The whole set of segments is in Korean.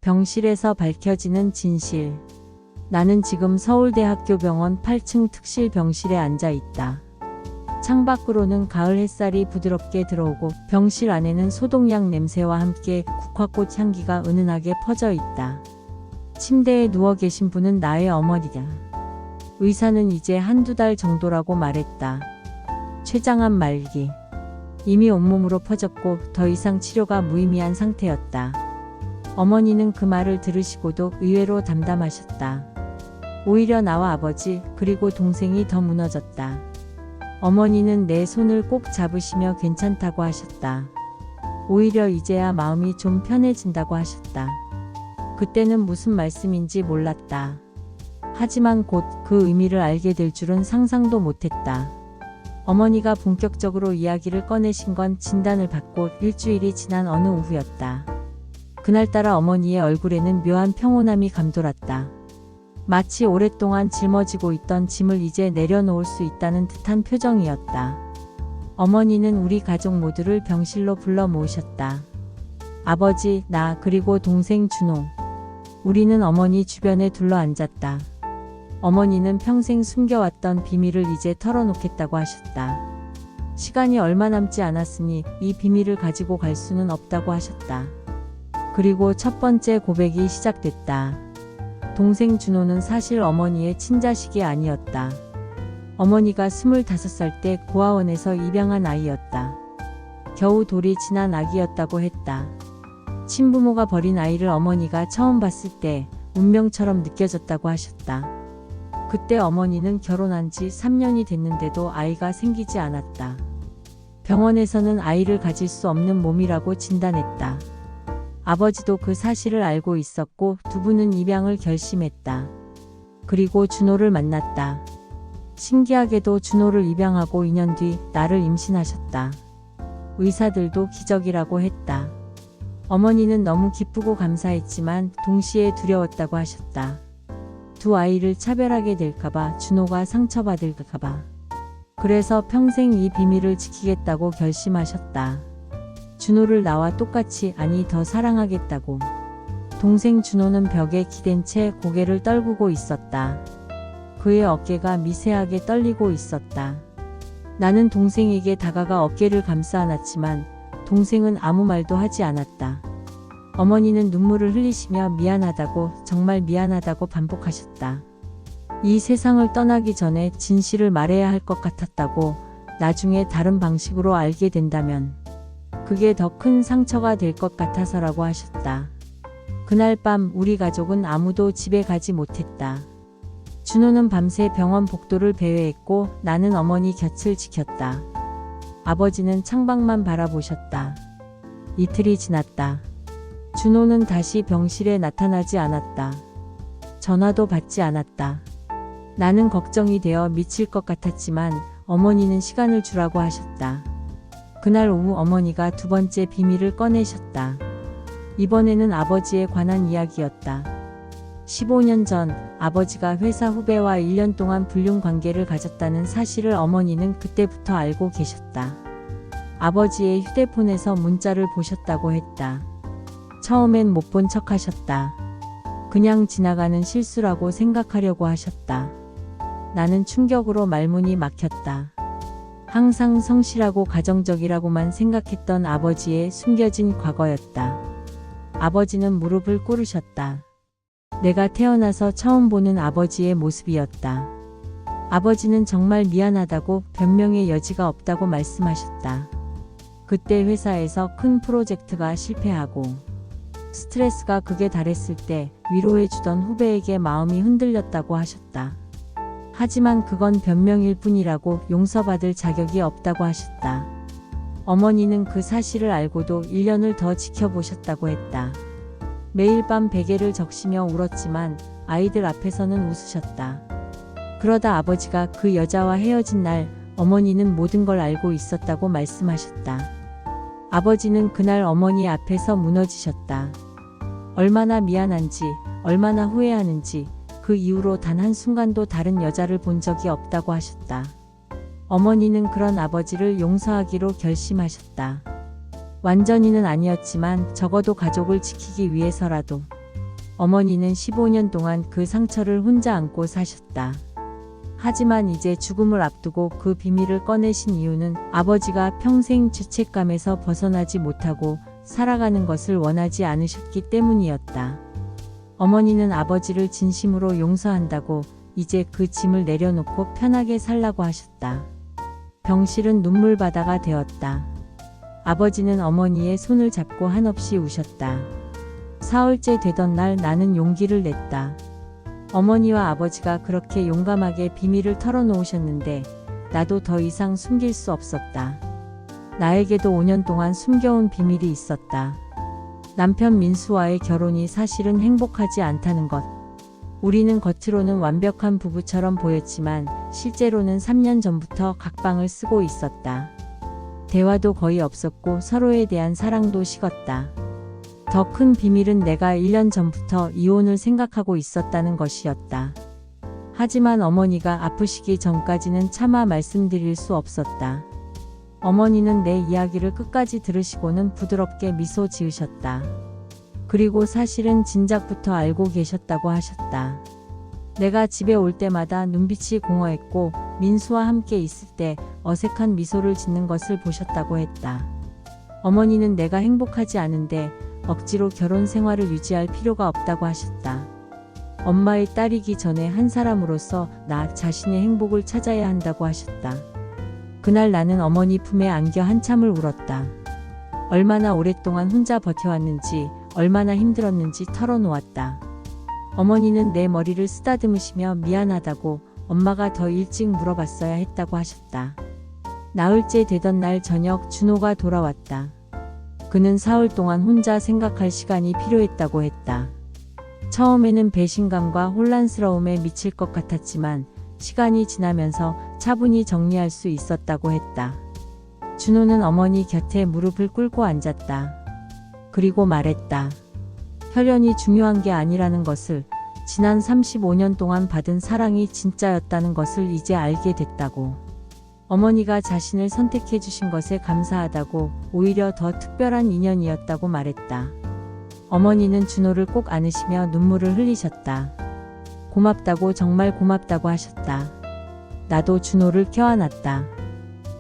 병실에서 밝혀지는 진실. 나는 지금 서울대학교병원 8층 특실 병실에 앉아 있다. 창밖으로는 가을 햇살이 부드럽게 들어오고 병실 안에는 소독약 냄새와 함께 국화꽃 향기가 은은하게 퍼져 있다. 침대에 누워 계신 분은 나의 어머니다. 의사는 이제 한두 달 정도라고 말했다. 췌장암 말기. 이미 온몸으로 퍼졌고 더 이상 치료가 무의미한 상태였다. 어머니는 그 말을 들으시고도 의외로 담담하셨다. 오히려 나와 아버지 그리고 동생이 더 무너졌다. 어머니는 내 손을 꼭 잡으시며 괜찮다고 하셨다. 오히려 이제야 마음이 좀 편해진다고 하셨다. 그때는 무슨 말씀인지 몰랐다. 하지만 곧 그 의미를 알게 될 줄은 상상도 못했다. 어머니가 본격적으로 이야기를 꺼내신 건 진단을 받고 일주일이 지난 어느 오후였다. 그날따라 어머니의 얼굴에는 묘한 평온함이 감돌았다. 마치 오랫동안 짊어지고 있던 짐을 이제 내려놓을 수 있다는 듯한 표정이었다. 어머니는 우리 가족 모두를 병실로 불러 모으셨다. 아버지, 나 그리고 동생 준호. 우리는 어머니 주변에 둘러앉았다. 어머니는 평생 숨겨왔던 비밀을 이제 털어놓겠다고 하셨다. 시간이 얼마 남지 않았으니 이 비밀을 가지고 갈 수는 없다고 하셨다. 그리고 첫 번째 고백이 시작됐다. 동생 준호는 사실 어머니의 친자식이 아니었다. 어머니가 25살 때 고아원에서 입양한 아이였다. 겨우 돌이 지난 아기였다고 했다. 친부모가 버린 아이를 어머니가 처음 봤을 때 운명처럼 느껴졌다고 하셨다. 그때 어머니는 결혼한 지 3년이 됐는데도 아이가 생기지 않았다. 병원에서는 아이를 가질 수 없는 몸이라고 진단했다. 아버지도 그 사실을 알고 있었고 두 분은 입양을 결심했다. 그리고 준호를 만났다. 신기하게도 준호를 입양하고 2년 뒤 나를 임신하셨다. 의사들도 기적이라고 했다. 어머니는 너무 기쁘고 감사했지만 동시에 두려웠다고 하셨다. 두 아이를 차별하게 될까봐, 준호가 상처받을까봐. 그래서 평생 이 비밀을 지키겠다고 결심하셨다. 준호를 나와 똑같이, 아니 더 사랑하겠다고. 동생 준호는 벽에 기댄 채 고개를 떨구고 있었다. 그의 어깨가 미세하게 떨리고 있었다. 나는 동생에게 다가가 어깨를 감싸 안았지만 동생은 아무 말도 하지 않았다. 어머니는 눈물을 흘리시며 미안하다고, 정말 미안하다고 반복하셨다. 이 세상을 떠나기 전에 진실을 말해야 할 것 같았다고, 나중에 다른 방식으로 알게 된다면 그게 더 큰 상처가 될 것 같아서라고 하셨다. 그날 밤 우리 가족은 아무도 집에 가지 못했다. 준호는 밤새 병원 복도를 배회했고 나는 어머니 곁을 지켰다. 아버지는 창밖만 바라보셨다. 이틀이 지났다. 준호는 다시 병실에 나타나지 않았다. 전화도 받지 않았다. 나는 걱정이 되어 미칠 것 같았지만 어머니는 시간을 주라고 하셨다. 그날 오후 어머니가 두 번째 비밀을 꺼내셨다. 이번에는 아버지에 관한 이야기였다. 15년 전 아버지가 회사 후배와 1년 동안 불륜 관계를 가졌다는 사실을 어머니는 그때부터 알고 계셨다. 아버지의 휴대폰에서 문자를 보셨다고 했다. 처음엔 못 본 척 하셨다. 그냥 지나가는 실수라고 생각하려고 하셨다. 나는 충격으로 말문이 막혔다. 항상 성실하고 가정적이라고만 생각했던 아버지의 숨겨진 과거였다. 아버지는 무릎을 꿇으셨다. 내가 태어나서 처음 보는 아버지의 모습이었다. 아버지는 정말 미안하다고, 변명의 여지가 없다고 말씀하셨다. 그때 회사에서 큰 프로젝트가 실패하고 스트레스가 극에 달했을 때 위로해주던 후배에게 마음이 흔들렸다고 하셨다. 하지만 그건 변명일 뿐이라고, 용서받을 자격이 없다고 하셨다. 어머니는 그 사실을 알고도 1년을 더 지켜보셨다고 했다. 매일 밤 베개를 적시며 울었지만 아이들 앞에서는 웃으셨다. 그러다 아버지가 그 여자와 헤어진 날 어머니는 모든 걸 알고 있었다고 말씀하셨다. 아버지는 그날 어머니 앞에서 무너지셨다. 얼마나 미안한지, 얼마나 후회하는지, 그 이후로 단 한순간도 다른 여자를 본 적이 없다고 하셨다. 어머니는 그런 아버지를 용서하기로 결심하셨다. 완전히는 아니었지만 적어도 가족을 지키기 위해서라도. 어머니는 15년 동안 그 상처를 혼자 안고 사셨다. 하지만 이제 죽음을 앞두고 그 비밀을 꺼내신 이유는 아버지가 평생 죄책감에서 벗어나지 못하고 살아가는 것을 원하지 않으셨기 때문이었다. 어머니는 아버지를 진심으로 용서한다고 이제 그 짐을 내려놓고 편하게 살라고 하셨다. 병실은 눈물바다가 되었다. 아버지는 어머니의 손을 잡고 한없이 우셨다. 사흘째 되던 날 나는 용기를 냈다. 어머니와 아버지가 그렇게 용감하게 비밀을 털어놓으셨는데 나도 더 이상 숨길 수 없었다. 나에게도 5년 동안 숨겨온 비밀이 있었다. 남편 민수와의 결혼이 사실은 행복하지 않다는 것. 우리는 겉으로는 완벽한 부부처럼 보였지만 실제로는 3년 전부터 각방을 쓰고 있었다. 대화도 거의 없었고 서로에 대한 사랑도 식었다. 더 큰 비밀은 내가 1년 전부터 이혼을 생각하고 있었다는 것이었다. 하지만 어머니가 아프시기 전까지는 차마 말씀드릴 수 없었다. 어머니는 내 이야기를 끝까지 들으시고는 부드럽게 미소 지으셨다. 그리고 사실은 진작부터 알고 계셨다고 하셨다. 내가 집에 올 때마다 눈빛이 공허했고 민수와 함께 있을 때 어색한 미소를 짓는 것을 보셨다고 했다. 어머니는 내가 행복하지 않은데 억지로 결혼 생활을 유지할 필요가 없다고 하셨다. 엄마의 딸이기 전에 한 사람으로서 나 자신의 행복을 찾아야 한다고 하셨다. 그날 나는 어머니 품에 안겨 한참을 울었다. 얼마나 오랫동안 혼자 버텨왔는지, 얼마나 힘들었는지 털어놓았다. 어머니는 내 머리를 쓰다듬으시며 미안하다고, 엄마가 더 일찍 물어봤어야 했다고 하셨다. 나흘째 되던 날 저녁 준호가 돌아왔다. 그는 사흘 동안 혼자 생각할 시간이 필요했다고 했다. 처음에는 배신감과 혼란스러움에 미칠 것 같았지만 시간이 지나면서 차분히 정리할 수 있었다고 했다. 준호는 어머니 곁에 무릎을 꿇고 앉았다. 그리고 말했다. 혈연이 중요한 게 아니라는 것을, 지난 35년 동안 받은 사랑이 진짜였다는 것을 이제 알게 됐다고. 어머니가 자신을 선택해 주신 것에 감사하다고, 오히려 더 특별한 인연이었다고 말했다. 어머니는 준호를 꼭 안으시며 눈물을 흘리셨다. 고맙다고, 정말 고맙다고 하셨다. 나도 준호를 껴안았다.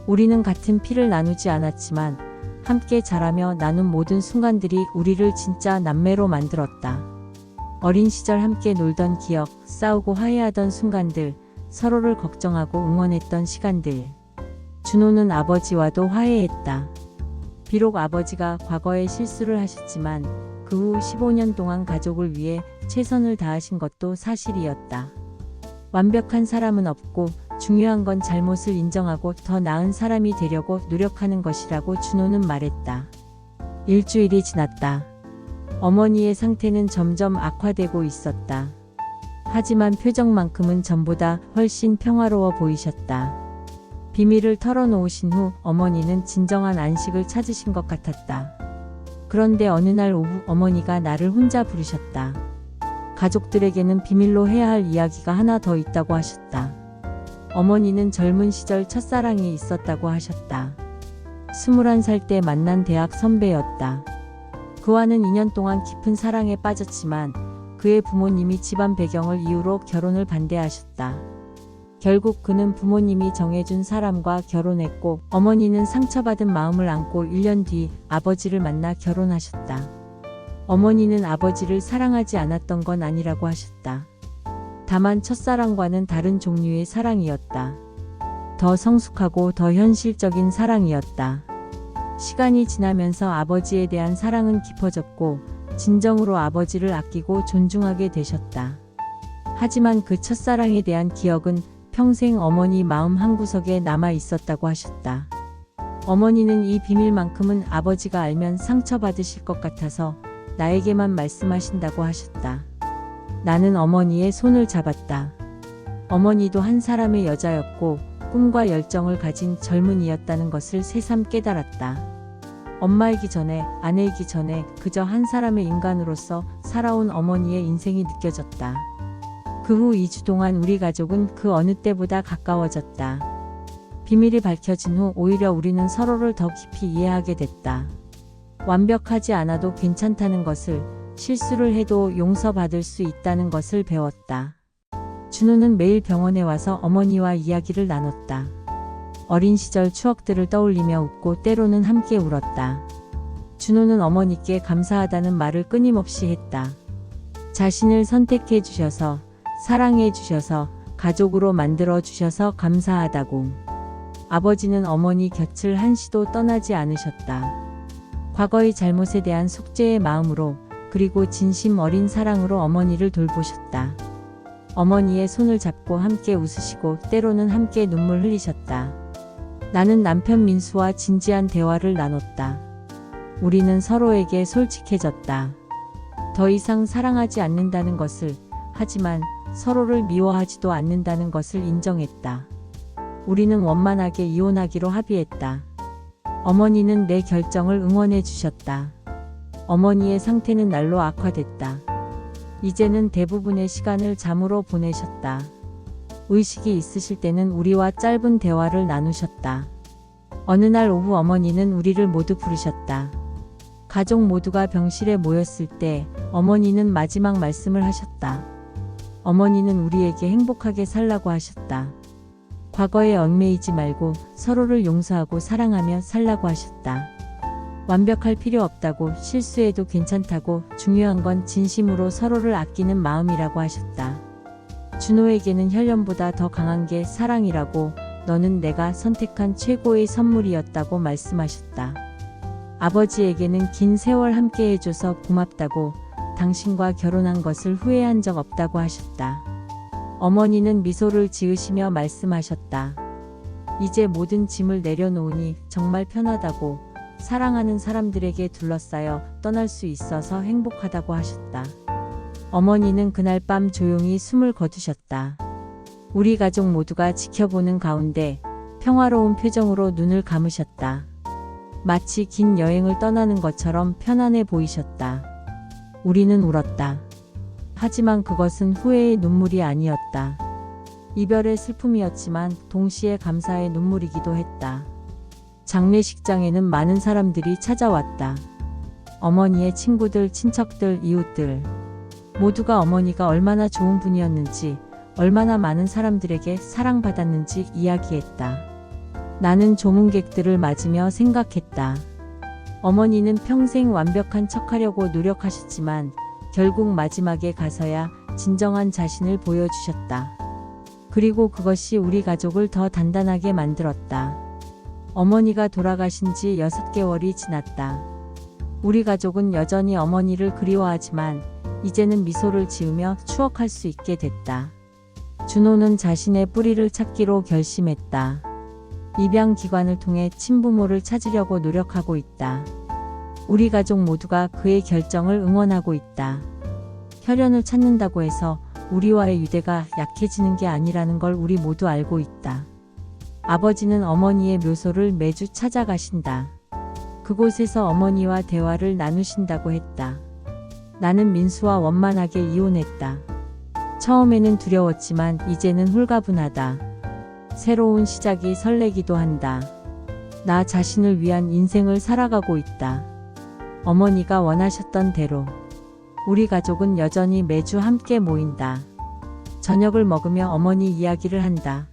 우리는 같은 피를 나누지 않았지만 함께 자라며 나눈 모든 순간들이 우리를 진짜 남매로 만들었다. 어린 시절 함께 놀던 기억, 싸우고 화해하던 순간들, 서로를 걱정하고 응원했던 시간들. 준호는 아버지와도 화해했다. 비록 아버지가 과거에 실수를 하셨지만 그 후 15년 동안 가족을 위해 최선을 다하신 것도 사실이었다. 완벽한 사람은 없고 중요한 건 잘못을 인정하고 더 나은 사람이 되려고 노력하는 것이라고 준호는 말했다. 일주일이 지났다. 어머니의 상태는 점점 악화되고 있었다. 하지만 표정만큼은 전보다 훨씬 평화로워 보이셨다. 비밀을 털어놓으신 후 어머니는 진정한 안식을 찾으신 것 같았다. 그런데 어느 날 오후 어머니가 나를 혼자 부르셨다. 가족들에게는 비밀로 해야 할 이야기가 하나 더 있다고 하셨다. 어머니는 젊은 시절 첫사랑이 있었다고 하셨다. 21살 때 만난 대학 선배였다. 그와는 2년 동안 깊은 사랑에 빠졌지만 그의 부모님이 집안 배경을 이유로 결혼을 반대하셨다. 결국 그는 부모님이 정해준 사람과 결혼했고 어머니는 상처받은 마음을 안고 1년 뒤 아버지를 만나 결혼하셨다. 어머니는 아버지를 사랑하지 않았던 건 아니라고 하셨다. 다만 첫사랑과는 다른 종류의 사랑이었다. 더 성숙하고 더 현실적인 사랑이었다. 시간이 지나면서 아버지에 대한 사랑은 깊어졌고 진정으로 아버지를 아끼고 존중하게 되셨다. 하지만 그 첫사랑에 대한 기억은 평생 어머니 마음 한구석에 남아 있었다고 하셨다. 어머니는 이 비밀만큼은 아버지가 알면 상처받으실 것 같아서 나에게만 말씀하신다고 하셨다. 나는 어머니의 손을 잡았다. 어머니도 한 사람의 여자였고 꿈과 열정을 가진 젊은이였다는 것을 새삼 깨달았다. 엄마이기 전에, 아내이기 전에 그저 한 사람의 인간으로서 살아온 어머니의 인생이 느껴졌다. 그 후 2주 동안 우리 가족은 그 어느 때보다 가까워졌다. 비밀이 밝혀진 후 오히려 우리는 서로를 더 깊이 이해하게 됐다. 완벽하지 않아도 괜찮다는 것을, 실수를 해도 용서받을 수 있다는 것을 배웠다. 준호는 매일 병원에 와서 어머니와 이야기를 나눴다. 어린 시절 추억들을 떠올리며 웃고 때로는 함께 울었다. 준호는 어머니께 감사하다는 말을 끊임없이 했다. 자신을 선택해 주셔서, 사랑해 주셔서, 가족으로 만들어 주셔서 감사하다고. 아버지는 어머니 곁을 한시도 떠나지 않으셨다. 과거의 잘못에 대한 속죄의 마음으로, 그리고 진심 어린 사랑으로 어머니를 돌보셨다. 어머니의 손을 잡고 함께 웃으시고 때로는 함께 눈물 흘리셨다. 나는 남편 민수와 진지한 대화를 나눴다. 우리는 서로에게 솔직해졌다. 더 이상 사랑하지 않는다는 것을, 하지만 서로를 미워하지도 않는다는 것을 인정했다. 우리는 원만하게 이혼하기로 합의했다. 어머니는 내 결정을 응원해 주셨다. 어머니의 상태는 날로 악화됐다. 이제는 대부분의 시간을 잠으로 보내셨다. 의식이 있으실 때는 우리와 짧은 대화를 나누셨다. 어느 날 오후 어머니는 우리를 모두 부르셨다. 가족 모두가 병실에 모였을 때 어머니는 마지막 말씀을 하셨다. 어머니는 우리에게 행복하게 살라고 하셨다. 과거에 얽매이지 말고 서로를 용서하고 사랑하며 살라고 하셨다. 완벽할 필요 없다고, 실수해도 괜찮다고, 중요한 건 진심으로 서로를 아끼는 마음이라고 하셨다. 준호에게는 혈연보다 더 강한 게 사랑이라고, 너는 내가 선택한 최고의 선물이었다고 말씀하셨다. 아버지에게는 긴 세월 함께 해줘서 고맙다고, 당신과 결혼한 것을 후회한 적 없다고 하셨다. 어머니는 미소를 지으시며 말씀하셨다. 이제 모든 짐을 내려놓으니 정말 편하다고, 사랑하는 사람들에게 둘러싸여 떠날 수 있어서 행복하다고 하셨다. 어머니는 그날 밤 조용히 숨을 거두셨다. 우리 가족 모두가 지켜보는 가운데 평화로운 표정으로 눈을 감으셨다. 마치 긴 여행을 떠나는 것처럼 편안해 보이셨다. 우리는 울었다. 하지만 그것은 후회의 눈물이 아니었다. 이별의 슬픔이었지만 동시에 감사의 눈물이기도 했다. 장례식장에는 많은 사람들이 찾아왔다. 어머니의 친구들, 친척들, 이웃들. 모두가 어머니가 얼마나 좋은 분이었는지, 얼마나 많은 사람들에게 사랑받았는지 이야기했다. 나는 조문객들을 맞으며 생각했다. 어머니는 평생 완벽한 척하려고 노력하셨지만 결국 마지막에 가서야 진정한 자신을 보여주셨다. 그리고 그것이 우리 가족을 더 단단하게 만들었다. 어머니가 돌아가신 지 6개월이 지났다. 우리 가족은 여전히 어머니를 그리워하지만 이제는 미소를 지으며 추억할 수 있게 됐다. 준호는 자신의 뿌리를 찾기로 결심했다. 입양기관을 통해 친부모를 찾으려고 노력하고 있다. 우리 가족 모두가 그의 결정을 응원하고 있다. 혈연을 찾는다고 해서 우리와의 유대가 약해지는 게 아니라는 걸 우리 모두 알고 있다. 아버지는 어머니의 묘소를 매주 찾아가신다. 그곳에서 어머니와 대화를 나누신다고 했다. 나는 민수와 원만하게 이혼했다. 처음에는 두려웠지만 이제는 홀가분하다. 새로운 시작이 설레기도 한다. 나 자신을 위한 인생을 살아가고 있다. 어머니가 원하셨던 대로. 우리 가족은 여전히 매주 함께 모인다. 저녁을 먹으며 어머니 이야기를 한다.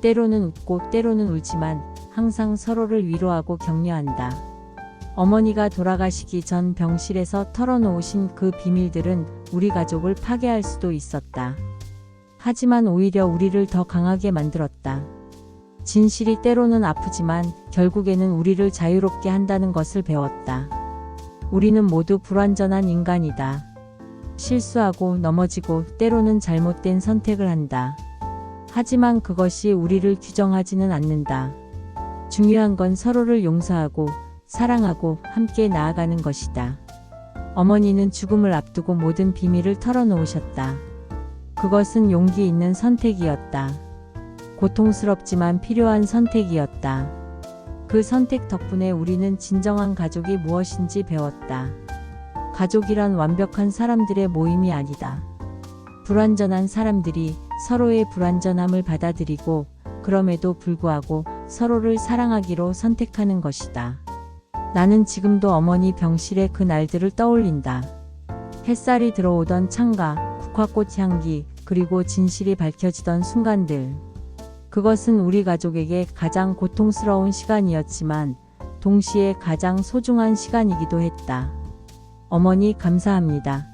때로는 웃고 때로는 울지만 항상 서로를 위로하고 격려한다. 어머니가 돌아가시기 전 병실에서 털어놓으신 그 비밀들은 우리 가족을 파괴할 수도 있었다. 하지만 오히려 우리를 더 강하게 만들었다. 진실이 때로는 아프지만 결국에는 우리를 자유롭게 한다는 것을 배웠다. 우리는 모두 불완전한 인간이다. 실수하고 넘어지고 때로는 잘못된 선택을 한다. 하지만 그것이 우리를 규정하지는 않는다. 중요한 건 서로를 용서하고 사랑하고 함께 나아가는 것이다. 어머니는 죽음을 앞두고 모든 비밀을 털어놓으셨다. 그것은 용기 있는 선택이었다. 고통스럽지만 필요한 선택이었다. 그 선택 덕분에 우리는 진정한 가족이 무엇인지 배웠다. 가족이란 완벽한 사람들의 모임이 아니다. 불완전한 사람들이 서로의 불완전함을 받아들이고 그럼에도 불구하고 서로를 사랑하기로 선택하는 것이다. 나는 지금도 어머니 병실의 그 날들을 떠올린다. 햇살이 들어오던 창가, 국화꽃 향기, 그리고 진실이 밝혀지던 순간들. 그것은 우리 가족에게 가장 고통스러운 시간이었지만 동시에 가장 소중한 시간이기도 했다. 어머니 감사합니다.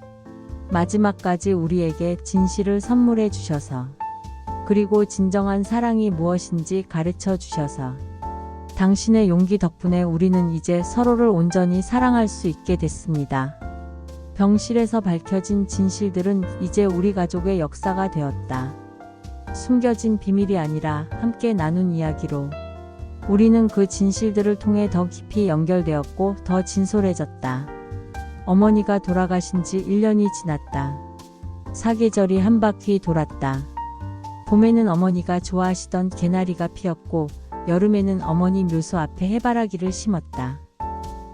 마지막까지 우리에게 진실을 선물해 주셔서, 그리고 진정한 사랑이 무엇인지 가르쳐 주셔서, 당신의 용기 덕분에 우리는 이제 서로를 온전히 사랑할 수 있게 됐습니다. 병실에서 밝혀진 진실들은 이제 우리 가족의 역사가 되었다. 숨겨진 비밀이 아니라 함께 나눈 이야기로 우리는 그 진실들을 통해 더 깊이 연결되었고 더 진솔해졌다. 어머니가 돌아가신 지 1년이 지났다. 사계절이 한 바퀴 돌았다. 봄에는 어머니가 좋아하시던 개나리가 피었고 여름에는 어머니 묘소 앞에 해바라기를 심었다.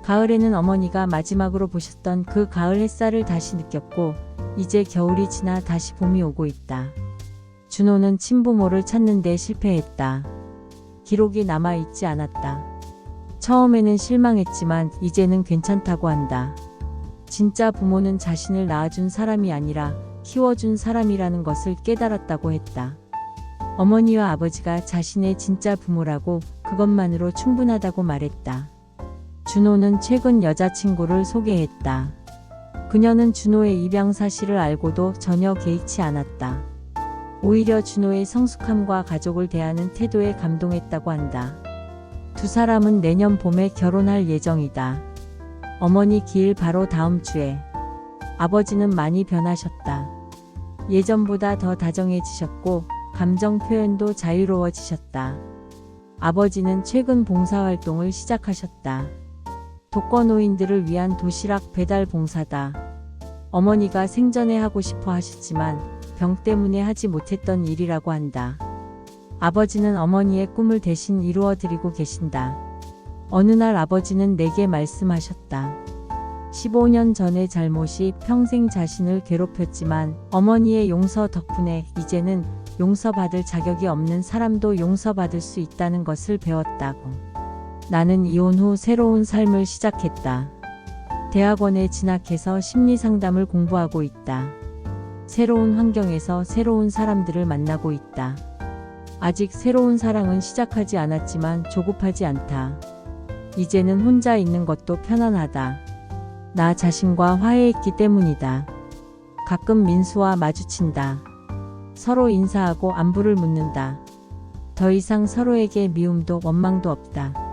가을에는 어머니가 마지막으로 보셨던 그 가을 햇살을 다시 느꼈고 이제 겨울이 지나 다시 봄이 오고 있다. 준호는 친부모를 찾는 데 실패했다. 기록이 남아있지 않았다. 처음에는 실망했지만 이제는 괜찮다고 한다. 진짜 부모는 자신을 낳아준 사람이 아니라 키워준 사람이라는 것을 깨달았다고 했다. 어머니와 아버지가 자신의 진짜 부모라고 그것만으로 충분하다고 말했다. 준호는 최근 여자친구를 소개했다. 그녀는 준호의 입양 사실을 알고도 전혀 개의치 않았다. 오히려 준호의 성숙함과 가족을 대하는 태도에 감동했다고 한다. 두 사람은 내년 봄에 결혼할 예정이다. 어머니 기일 바로 다음 주에. 아버지는 많이 변하셨다. 예전보다 더 다정해지셨고 감정 표현도 자유로워지셨다. 아버지는 최근 봉사활동을 시작하셨다. 독거노인들을 위한 도시락 배달 봉사다. 어머니가 생전에 하고 싶어 하셨지만 병 때문에 하지 못했던 일이라고 한다. 아버지는 어머니의 꿈을 대신 이루어드리고 계신다. 어느 날 아버지는 내게 말씀하셨다. 15년 전의 잘못이 평생 자신을 괴롭혔지만 어머니의 용서 덕분에 이제는 용서받을 자격이 없는 사람도 용서받을 수 있다는 것을 배웠다고. 나는 이혼 후 새로운 삶을 시작했다. 대학원에 진학해서 심리상담을 공부하고 있다. 새로운 환경에서 새로운 사람들을 만나고 있다. 아직 새로운 사랑은 시작하지 않았지만 조급하지 않다. 이제는 혼자 있는 것도 편안하다. 나 자신과 화해했기 때문이다. 가끔 민수와 마주친다. 서로 인사하고 안부를 묻는다. 더 이상 서로에게 미움도 원망도 없다.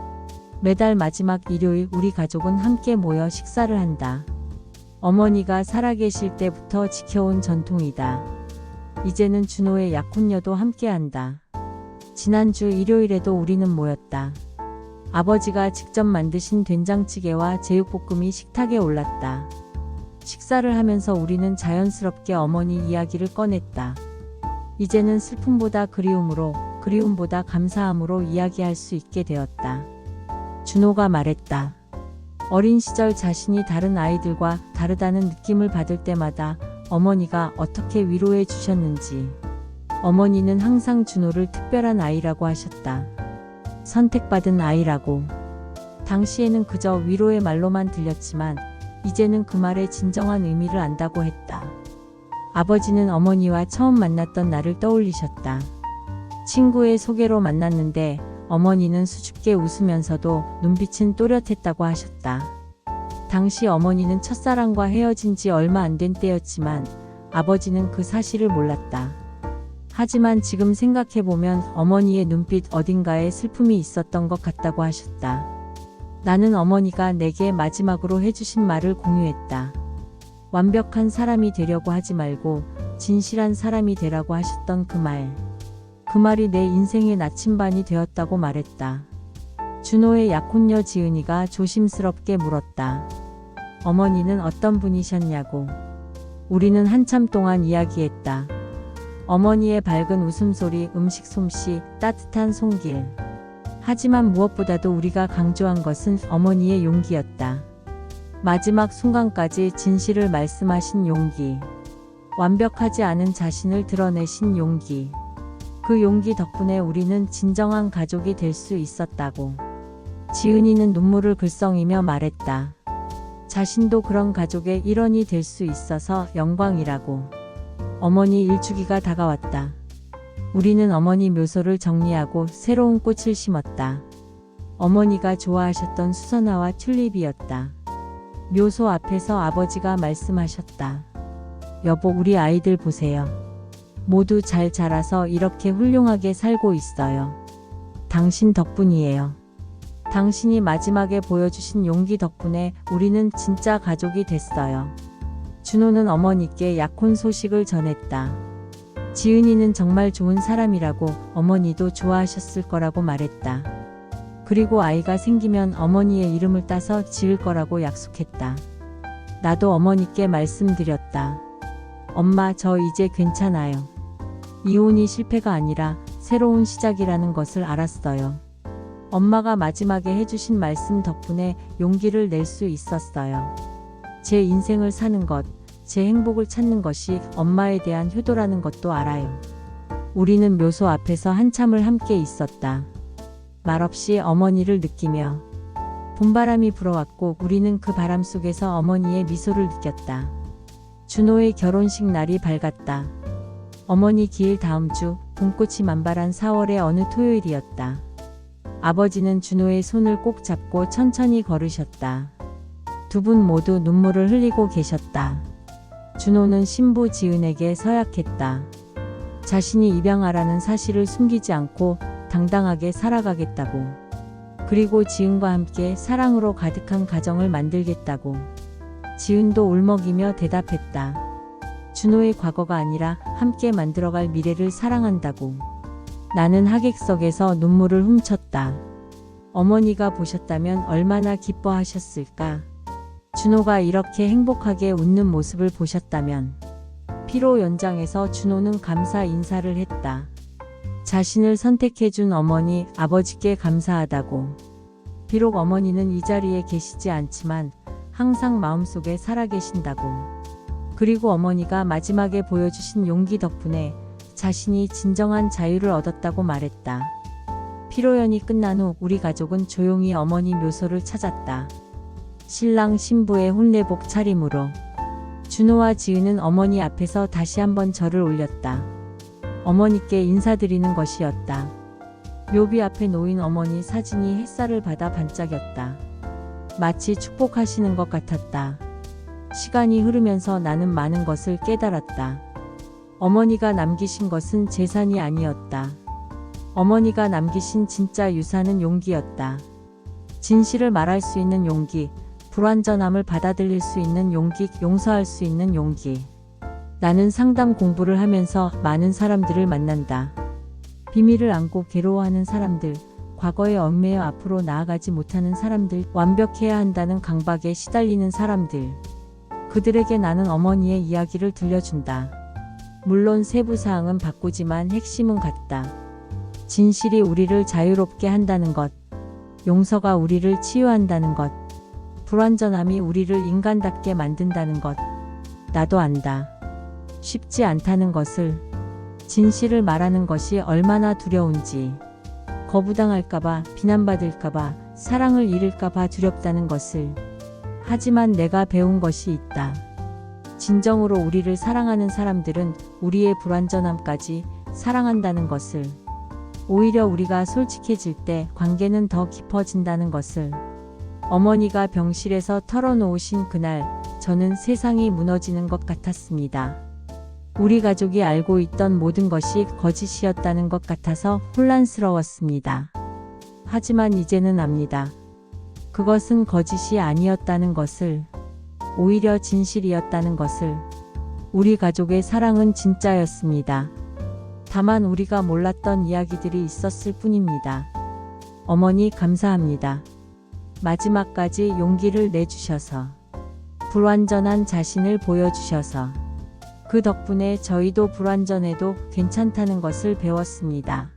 매달 마지막 일요일 우리 가족은 함께 모여 식사를 한다. 어머니가 살아계실 때부터 지켜온 전통이다. 이제는 준호의 약혼녀도 함께한다. 지난주 일요일에도 우리는 모였다. 아버지가 직접 만드신 된장찌개와 제육볶음이 식탁에 올랐다. 식사를 하면서 우리는 자연스럽게 어머니 이야기를 꺼냈다. 이제는 슬픔보다 그리움으로, 그리움보다 감사함으로 이야기할 수 있게 되었다. 준호가 말했다. 어린 시절 자신이 다른 아이들과 다르다는 느낌을 받을 때마다 어머니가 어떻게 위로해 주셨는지. 어머니는 항상 준호를 특별한 아이라고 하셨다. 선택받은 아이라고. 당시에는 그저 위로의 말로만 들렸지만 이제는 그 말의 진정한 의미를 안다고 했다. 아버지는 어머니와 처음 만났던 날을 떠올리셨다. 친구의 소개로 만났는데 어머니는 수줍게 웃으면서도 눈빛은 또렷했다고 하셨다. 당시 어머니는 첫사랑과 헤어진 지 얼마 안 된 때였지만 아버지는 그 사실을 몰랐다. 하지만 지금 생각해보면 어머니의 눈빛 어딘가에 슬픔이 있었던 것 같다고 하셨다. 나는 어머니가 내게 마지막으로 해주신 말을 공유했다. 완벽한 사람이 되려고 하지 말고 진실한 사람이 되라고 하셨던 그 말. 그 말이 내 인생의 나침반이 되었다고 말했다. 준호의 약혼녀 지은이가 조심스럽게 물었다. 어머니는 어떤 분이셨냐고. 우리는 한참 동안 이야기했다. 어머니의 밝은 웃음소리, 음식 솜씨, 따뜻한 손길. 하지만 무엇보다도 우리가 강조한 것은 어머니의 용기였다. 마지막 순간까지 진실을 말씀하신 용기. 완벽하지 않은 자신을 드러내신 용기. 그 용기 덕분에 우리는 진정한 가족이 될 수 있었다고. 지은이는 눈물을 글썽이며 말했다. 자신도 그런 가족의 일원이 될 수 있어서 영광이라고. 어머니 일주기가 다가왔다. 우리는 어머니 묘소를 정리하고 새로운 꽃을 심었다. 어머니가 좋아하셨던 수선화와 튤립이었다. 묘소 앞에서 아버지가 말씀하셨다. 여보, 우리 아이들 보세요. 모두 잘 자라서 이렇게 훌륭하게 살고 있어요. 당신 덕분이에요. 당신이 마지막에 보여주신 용기 덕분에 우리는 진짜 가족이 됐어요. 준호는 어머니께 약혼 소식을 전했다. 지은이는 정말 좋은 사람이라고 어머니도 좋아하셨을 거라고 말했다. 그리고 아이가 생기면 어머니의 이름을 따서 지을 거라고 약속했다. 나도 어머니께 말씀드렸다. 엄마, 저 이제 괜찮아요. 이혼이 실패가 아니라 새로운 시작이라는 것을 알았어요. 엄마가 마지막에 해주신 말씀 덕분에 용기를 낼 수 있었어요. 제 인생을 사는 것, 제 행복을 찾는 것이 엄마에 대한 효도라는 것도 알아요. 우리는 묘소 앞에서 한참을 함께 있었다. 말없이 어머니를 느끼며. 봄바람이 불어왔고 우리는 그 바람 속에서 어머니의 미소를 느꼈다. 준호의 결혼식 날이 밝았다. 어머니 기일 다음 주, 봄꽃이 만발한 4월의 어느 토요일이었다. 아버지는 준호의 손을 꼭 잡고 천천히 걸으셨다. 두 분 모두 눈물을 흘리고 계셨다. 준호는 신부 지은에게 서약했다. 자신이 입양하라는 사실을 숨기지 않고 당당하게 살아가겠다고. 그리고 지은과 함께 사랑으로 가득한 가정을 만들겠다고. 지은도 울먹이며 대답했다. 준호의 과거가 아니라 함께 만들어갈 미래를 사랑한다고. 나는 하객석에서 눈물을 훔쳤다. 어머니가 보셨다면 얼마나 기뻐하셨을까. 준호가 이렇게 행복하게 웃는 모습을 보셨다면. 피로 연장에서 준호는 감사 인사를 했다. 자신을 선택해준 어머니, 아버지께 감사하다고. 비록 어머니는 이 자리에 계시지 않지만 항상 마음속에 살아계신다고. 그리고 어머니가 마지막에 보여주신 용기 덕분에 자신이 진정한 자유를 얻었다고 말했다. 피로연이 끝난 후 우리 가족은 조용히 어머니 묘소를 찾았다. 신랑 신부의 혼례복 차림으로. 준호와 지은은 어머니 앞에서 다시 한번 절을 올렸다. 어머니께 인사드리는 것이었다. 묘비 앞에 놓인 어머니 사진이 햇살을 받아 반짝였다. 마치 축복하시는 것 같았다. 시간이 흐르면서 나는 많은 것을 깨달았다. 어머니가 남기신 것은 재산이 아니었다. 어머니가 남기신 진짜 유산은 용기였다. 진실을 말할 수 있는 용기, 불완전함을 받아들일 수 있는 용기, 용서할 수 있는 용기. 나는 상담 공부를 하면서 많은 사람들을 만난다. 비밀을 안고 괴로워하는 사람들, 과거에 얽매여 앞으로 나아가지 못하는 사람들, 완벽해야 한다는 강박에 시달리는 사람들. 그들에게 나는 어머니의 이야기를 들려준다. 물론 세부 사항은 바꾸지만 핵심은 같다. 진실이 우리를 자유롭게 한다는 것, 용서가 우리를 치유한다는 것, 불완전함이 우리를 인간답게 만든다는 것. 나도 안다. 쉽지 않다는 것을. 진실을 말하는 것이 얼마나 두려운지. 거부당할까봐, 비난받을까봐, 사랑을 잃을까봐 두렵다는 것을. 하지만 내가 배운 것이 있다. 진정으로 우리를 사랑하는 사람들은 우리의 불완전함까지 사랑한다는 것을. 오히려 우리가 솔직해질 때 관계는 더 깊어진다는 것을. 어머니가 병실에서 털어놓으신 그날, 저는 세상이 무너지는 것 같았습니다. 우리 가족이 알고 있던 모든 것이 거짓이었다는 것 같아서 혼란스러웠습니다. 하지만 이제는 압니다. 그것은 거짓이 아니었다는 것을. 오히려 진실이었다는 것을. 우리 가족의 사랑은 진짜였습니다. 다만 우리가 몰랐던 이야기들이 있었을 뿐입니다. 어머니 감사합니다. 마지막까지 용기를 내주셔서. 불완전한 자신을 보여주셔서. 그 덕분에 저희도 불완전해도 괜찮다는 것을 배웠습니다.